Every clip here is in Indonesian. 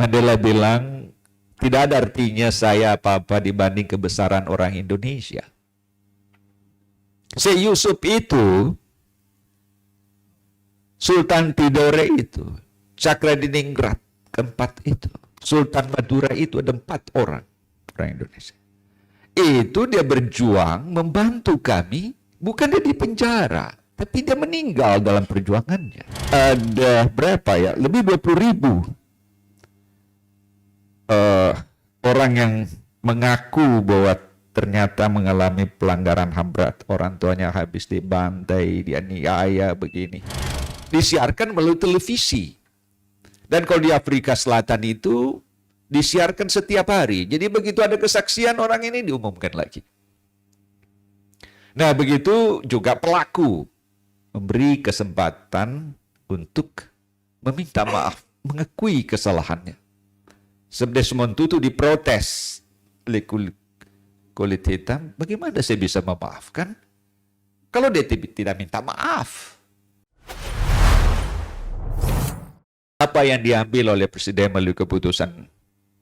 Mandela bilang, tidak ada artinya saya apa-apa dibanding kebesaran orang Indonesia. Si Yusuf itu, Sultan Tidore itu, Cakradiningrat keempat itu, Sultan Madura itu ada 4 orang Indonesia. Itu dia berjuang membantu kami, bukan dia di penjara, tapi dia meninggal dalam perjuangannya. Ada berapa ya? Lebih 20.000 orang yang mengaku bahwa ternyata mengalami pelanggaran HAM berat. Orang tuanya habis dibantai, dianiaya, begini. Disiarkan melalui televisi. Dan kalau di Afrika Selatan itu disiarkan setiap hari. Jadi begitu ada kesaksian orang ini diumumkan lagi. Nah, begitu juga pelaku memberi kesempatan untuk meminta maaf, mengakui kesalahannya. Desmond Tutu diprotes oleh kulit hitam, bagaimana saya bisa memaafkan kalau dia tidak minta maaf? Apa yang diambil oleh Presiden melalui keputusan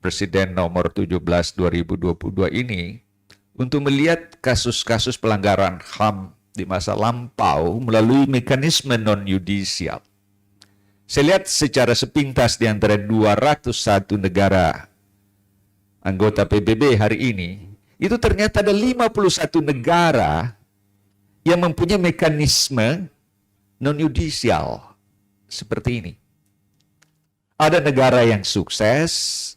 Presiden nomor 17 2022 ini untuk melihat kasus-kasus pelanggaran HAM di masa lampau melalui mekanisme non-yudisial. Saya lihat secara sepintas di antara 201 negara anggota PBB hari ini, itu ternyata ada 51 negara yang mempunyai mekanisme non-yudisial seperti ini. Ada negara yang sukses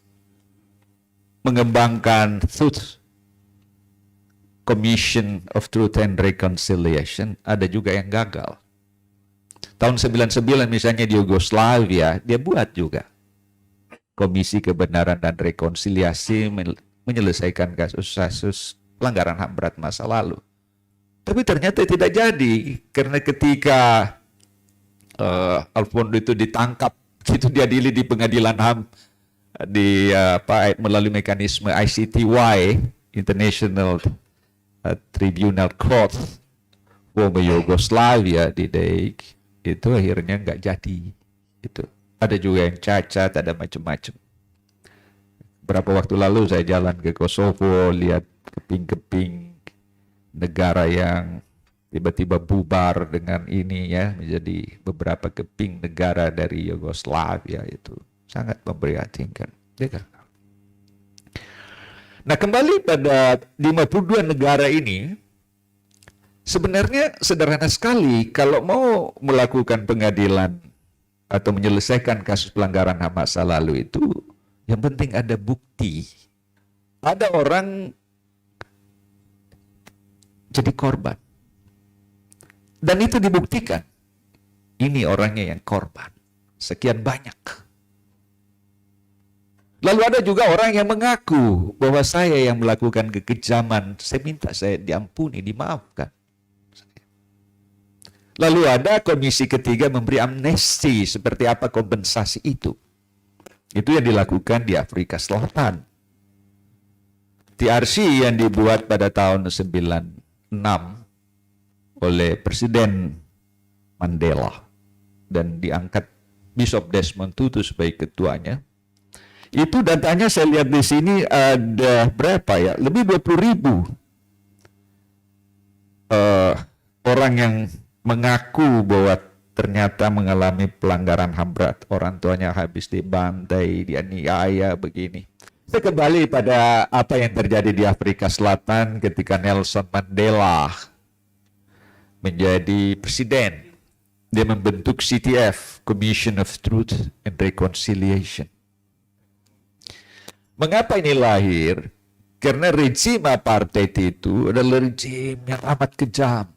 mengembangkan Commission of Truth and Reconciliation, ada juga yang gagal. Tahun 99 misalnya di Yugoslavia, dia buat juga Komisi Kebenaran dan Rekonsiliasi menyelesaikan kasus-kasus pelanggaran HAM berat masa lalu. Tapi ternyata tidak jadi, karena ketika Alfonso itu ditangkap, itu diadili di pengadilan HAM melalui mekanisme ICTY, International Tribunal Court for Yugoslavia di Hague, itu akhirnya nggak jadi. Itu ada juga yang cacat, ada macam-macam. Berapa waktu lalu saya jalan ke Kosovo, lihat keping-keping negara yang tiba-tiba bubar dengan ini ya, menjadi beberapa keping negara dari Yugoslavia. Itu sangat memprihatinkan. Nah, kembali pada 52 negara ini, sebenarnya sederhana sekali. Kalau mau melakukan pengadilan atau menyelesaikan kasus pelanggaran HAM masa lalu itu, yang penting ada bukti. Ada orang jadi korban. Dan itu dibuktikan. Ini orangnya yang korban. Sekian banyak. Lalu ada juga orang yang mengaku bahwa saya yang melakukan kekejaman. Saya minta saya diampuni, dimaafkan. Lalu ada komisi ketiga memberi amnesti, seperti apa kompensasi itu. Itu yang dilakukan di Afrika Selatan. TRC yang dibuat pada tahun 96 oleh Presiden Mandela dan diangkat Bishop Desmond Tutu sebagai ketuanya. Itu datanya saya lihat di sini ada berapa ya? Lebih 20.000 orang yang mengaku bahwa ternyata mengalami pelanggaran HAM berat. Orang tuanya habis dibantai, dianiaya, begini. Saya kembali pada apa yang terjadi di Afrika Selatan ketika Nelson Mandela menjadi presiden. Dia membentuk CTF, Commission of Truth and Reconciliation. Mengapa ini lahir? Karena rezim apartheid itu adalah rezim yang amat kejam.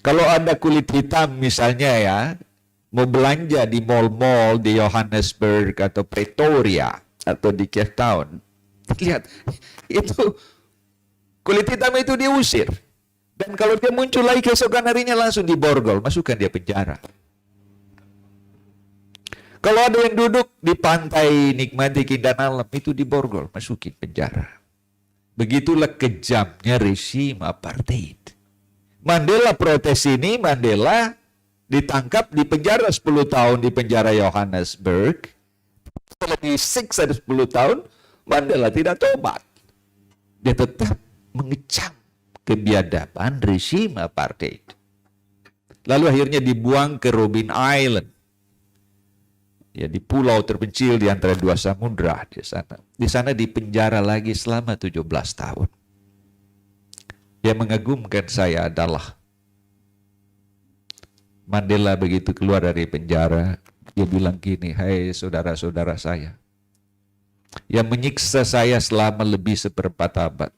Kalau ada kulit hitam misalnya ya, mau belanja di mall-mall di Johannesburg atau Pretoria atau di Cape Town, lihat, itu kulit hitam itu diusir. Dan kalau dia muncul lagi keesokan harinya langsung diborgol, masukkan dia penjara. Kalau ada yang duduk di pantai nikmati keindahan alam, itu diborgol, masukin penjara. Begitulah kejamnya rezim apartheid. Mandela protes ini, Mandela ditangkap di penjara 10 tahun di penjara Johannesburg. setelah disiksa 10 tahun, Mandela tidak tobat. Dia tetap mengecam kebiadaban rezim apartheid. Lalu akhirnya dibuang ke Robben Island. Ya, di pulau terpencil di antara dua samudra di sana. Di sana dipenjara lagi selama 17 tahun. Yang mengagumkan saya adalah Mandela begitu keluar dari penjara, dia bilang gini, "Hai saudara-saudara saya, yang menyiksa saya selama lebih seperempat abad,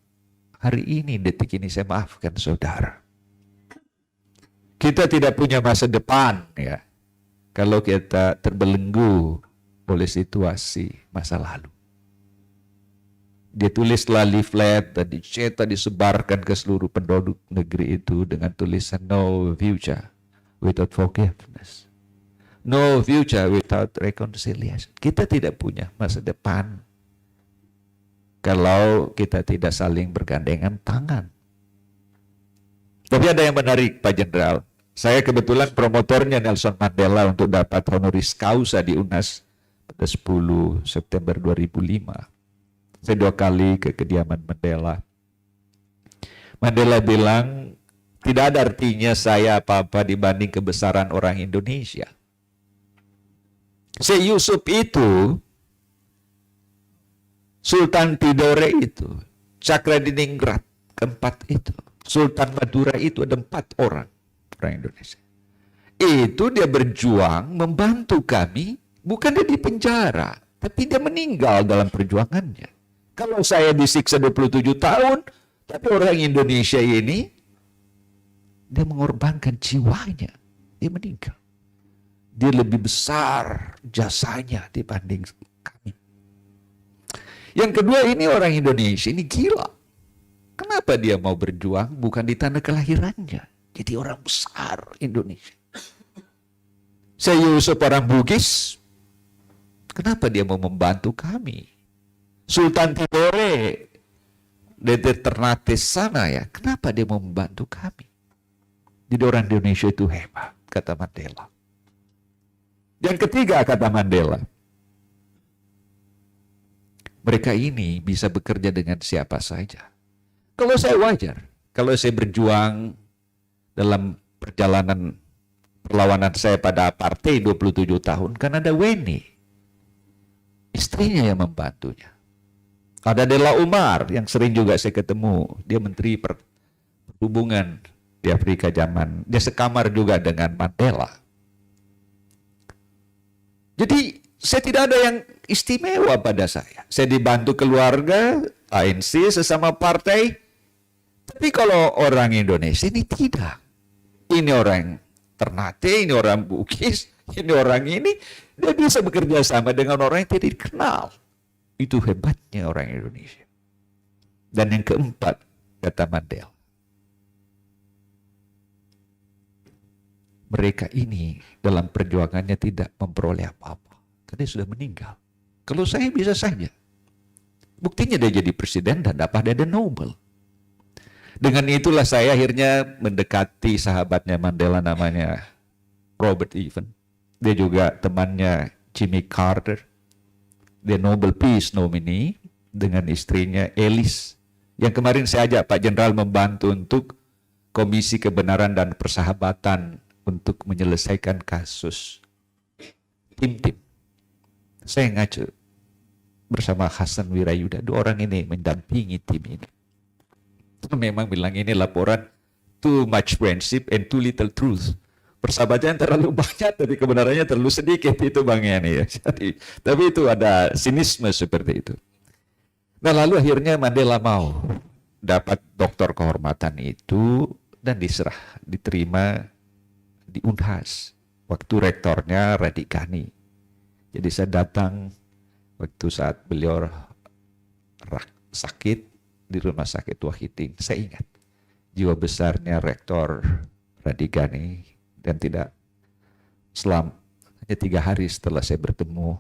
hari ini, detik ini saya maafkan saudara. Kita tidak punya masa depan ya, kalau kita terbelenggu oleh situasi masa lalu." Dia tulislah leaflet dan dicetak disebarkan ke seluruh penduduk negeri itu dengan tulisan "No future without forgiveness. No future without reconciliation." Kita tidak punya masa depan kalau kita tidak saling bergandengan tangan. Tapi ada yang menarik, Pak Jenderal. Saya kebetulan promotornya Nelson Mandela untuk dapat honoris causa di UNAS pada 10 September 2005. Saya 2 kali ke kediaman Mandela. Mandela bilang, tidak ada artinya saya apa-apa dibanding kebesaran orang Indonesia. Syekh Yusuf itu, Sultan Tidore itu, Cakradiningrat keempat itu, Sultan Madura itu, ada 4 orang Indonesia. Itu dia berjuang membantu kami, bukan dia di penjara, tapi dia meninggal dalam perjuangannya. Kalau saya disiksa 27 tahun, tapi orang Indonesia ini, dia mengorbankan jiwanya, dia meninggal. Dia lebih besar jasanya dibanding kami. Yang kedua, ini orang Indonesia ini gila. Kenapa dia mau berjuang bukan di tanah kelahirannya? Jadi orang besar Indonesia. Saya Yusuf orang Bugis, kenapa dia mau membantu kami? Sultan Tidore dari Ternate sana ya, kenapa dia mau membantu kami? Jadi orang Indonesia itu hebat, kata Mandela. Yang ketiga, kata Mandela, mereka ini bisa bekerja dengan siapa saja. Kalau saya wajar, kalau saya berjuang dalam perjalanan perlawanan saya pada apartheid 27 tahun, kan ada Weni, istrinya yang membantunya. Ada Dela Umar yang sering juga saya ketemu, dia menteri perhubungan di Afrika zaman, dia sekamar juga dengan Mandela. Jadi saya tidak ada yang istimewa pada saya. Saya dibantu keluarga, ANC, sesama partai. Tapi kalau orang Indonesia ini tidak. Ini orang Ternate, ini orang Bugis, ini orang ini. Dia bisa bekerja sama dengan orang yang tidak dikenal. Itu hebatnya orang Indonesia. Dan yang keempat, kata Mandela, mereka ini dalam perjuangannya tidak memperoleh apa-apa. Karena dia sudah meninggal. Kalau saya bisa saja. Buktinya dia jadi presiden dan dapat ada Nobel. Dengan itulah saya akhirnya mendekati sahabatnya Mandela namanya Robert Even. Dia juga temannya Jimmy Carter. Dia Nobel Peace nominee dengan istrinya Alice. Yang kemarin saya ajak Pak Jenderal membantu untuk Komisi Kebenaran dan Persahabatan untuk menyelesaikan kasus tim-tim. Saya ngacu bersama Hasan Wirayuda, 2 orang ini mendampingi tim ini. Memang bilang ini laporan too much friendship and too little truth. Persahabatan terlalu banyak tapi kebenarannya terlalu sedikit, itu Bang Yani ya. Jadi, tapi itu ada sinisme seperti itu. Nah lalu akhirnya Mandela mau dapat doktor kehormatan itu dan diterima di Unhas. Waktu rektornya Radikani. Jadi saya datang waktu saat beliau sakit di rumah sakit Wahidin. Saya ingat jiwa besarnya rektor Radikani dan tidak hanya 3 hari setelah saya bertemu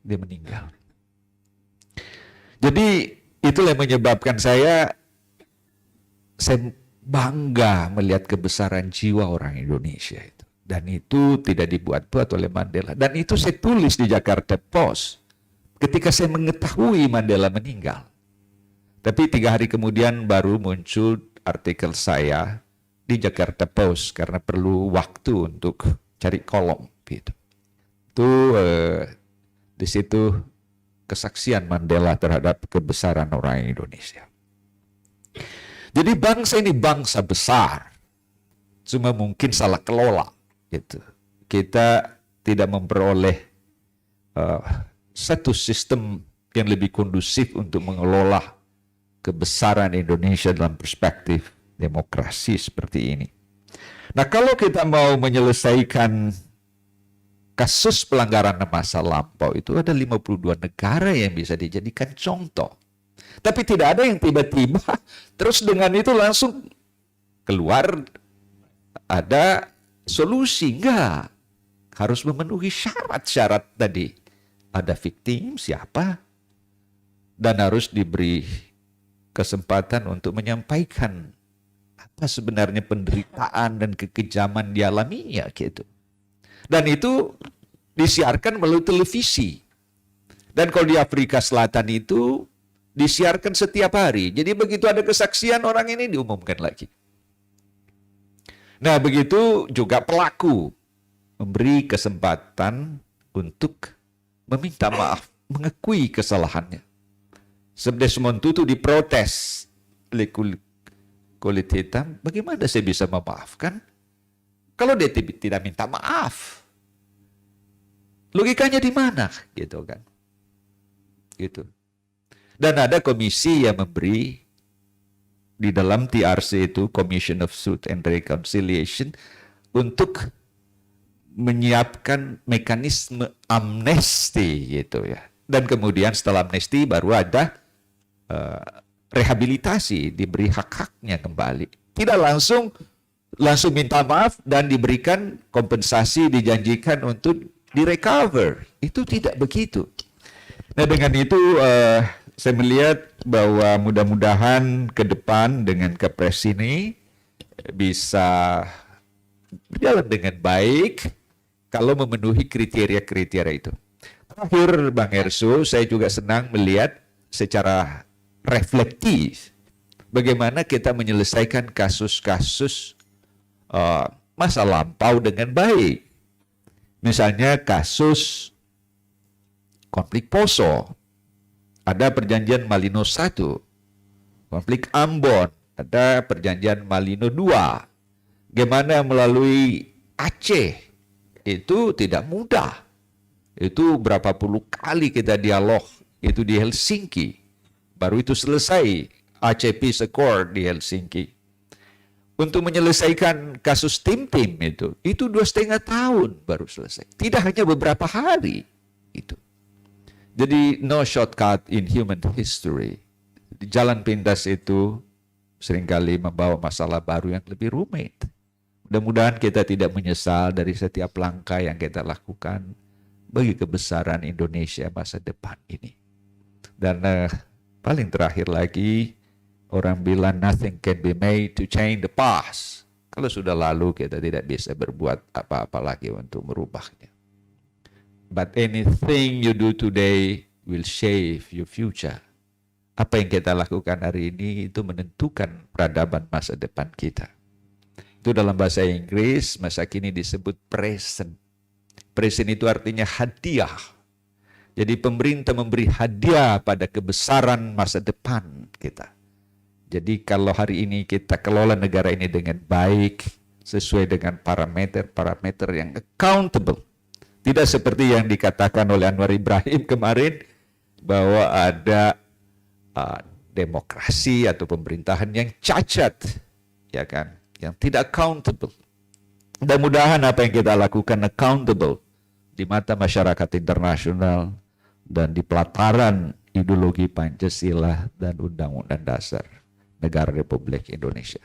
dia meninggal. Jadi itulah yang menyebabkan saya bangga melihat kebesaran jiwa orang Indonesia itu. Dan itu tidak dibuat-buat oleh Mandela. Dan itu saya tulis di Jakarta Post ketika saya mengetahui Mandela meninggal. Tapi 3 hari kemudian baru muncul artikel saya di Jakarta Post karena perlu waktu untuk cari kolom gitu. Itu di situ kesaksian Mandela terhadap kebesaran orang Indonesia. Jadi bangsa ini bangsa besar, cuma mungkin salah kelola. Gitu. Kita tidak memperoleh satu sistem yang lebih kondusif untuk mengelola kebesaran Indonesia dalam perspektif demokrasi seperti ini. Nah, kalau kita mau menyelesaikan kasus pelanggaran masa lampau, itu ada 52 negara yang bisa dijadikan contoh. Tapi tidak ada yang tiba-tiba terus dengan itu langsung keluar ada solusi. Enggak. Harus memenuhi syarat-syarat tadi. Ada victim, siapa? Dan harus diberi kesempatan untuk menyampaikan apa sebenarnya penderitaan dan kekejaman dialaminya gitu. Dan itu disiarkan melalui televisi. Dan kalau di Afrika Selatan itu disiarkan setiap hari. Jadi begitu ada kesaksian orang ini diumumkan lagi. Nah, begitu juga pelaku memberi kesempatan untuk meminta maaf, mengakui kesalahannya. Desmond Tutu diprotes oleh kulit hitam, bagaimana saya bisa memaafkan kalau dia tidak minta maaf? Logikanya di mana? Gitu kan. Gitu. Dan ada komisi yang memberi di dalam TRC itu, Commission of Truth and Reconciliation, untuk menyiapkan mekanisme amnesti gitu ya. Dan kemudian setelah amnesti baru ada rehabilitasi, diberi hak-haknya kembali. Tidak langsung minta maaf dan diberikan kompensasi, dijanjikan untuk direcover. Itu tidak begitu. Nah, dengan itu saya melihat bahwa mudah-mudahan ke depan dengan Kepres ini bisa berjalan dengan baik kalau memenuhi kriteria-kriteria itu. Terakhir, Bang Erso, saya juga senang melihat secara reflektif bagaimana kita menyelesaikan kasus-kasus masa lampau dengan baik. Misalnya kasus konflik Poso. Ada perjanjian Malino I, konflik Ambon, ada perjanjian Malino II. Bagaimana melalui Aceh, itu tidak mudah. Itu berapa puluh kali kita dialog, itu di Helsinki. Baru itu selesai, Aceh Peace Accord di Helsinki. Untuk menyelesaikan kasus tim-tim itu 2,5 tahun baru selesai. Tidak hanya beberapa hari. Itu. Jadi no shortcut in human history. Jalan pintas itu seringkali membawa masalah baru yang lebih rumit. Mudah-mudahan kita tidak menyesal dari setiap langkah yang kita lakukan bagi kebesaran Indonesia masa depan ini. Dan paling terakhir lagi, orang bilang nothing can be made to change the past. Kalau sudah lalu, kita tidak bisa berbuat apa-apa lagi untuk merubahnya. But anything you do today will shape your future. Apa yang kita lakukan hari ini itu menentukan peradaban masa depan kita. Itu dalam bahasa Inggris, masa kini disebut present. Present itu artinya hadiah. Jadi pemerintah memberi hadiah pada kebesaran masa depan kita. Jadi kalau hari ini kita kelola negara ini dengan baik, sesuai dengan parameter-parameter yang accountable. Tidak seperti yang dikatakan oleh Anwar Ibrahim kemarin, bahwa ada demokrasi atau pemerintahan yang cacat, ya kan, yang tidak accountable. Mudah-mudahan apa yang kita lakukan accountable di mata masyarakat internasional dan di pelataran ideologi Pancasila dan Undang-Undang Dasar Negara Republik Indonesia.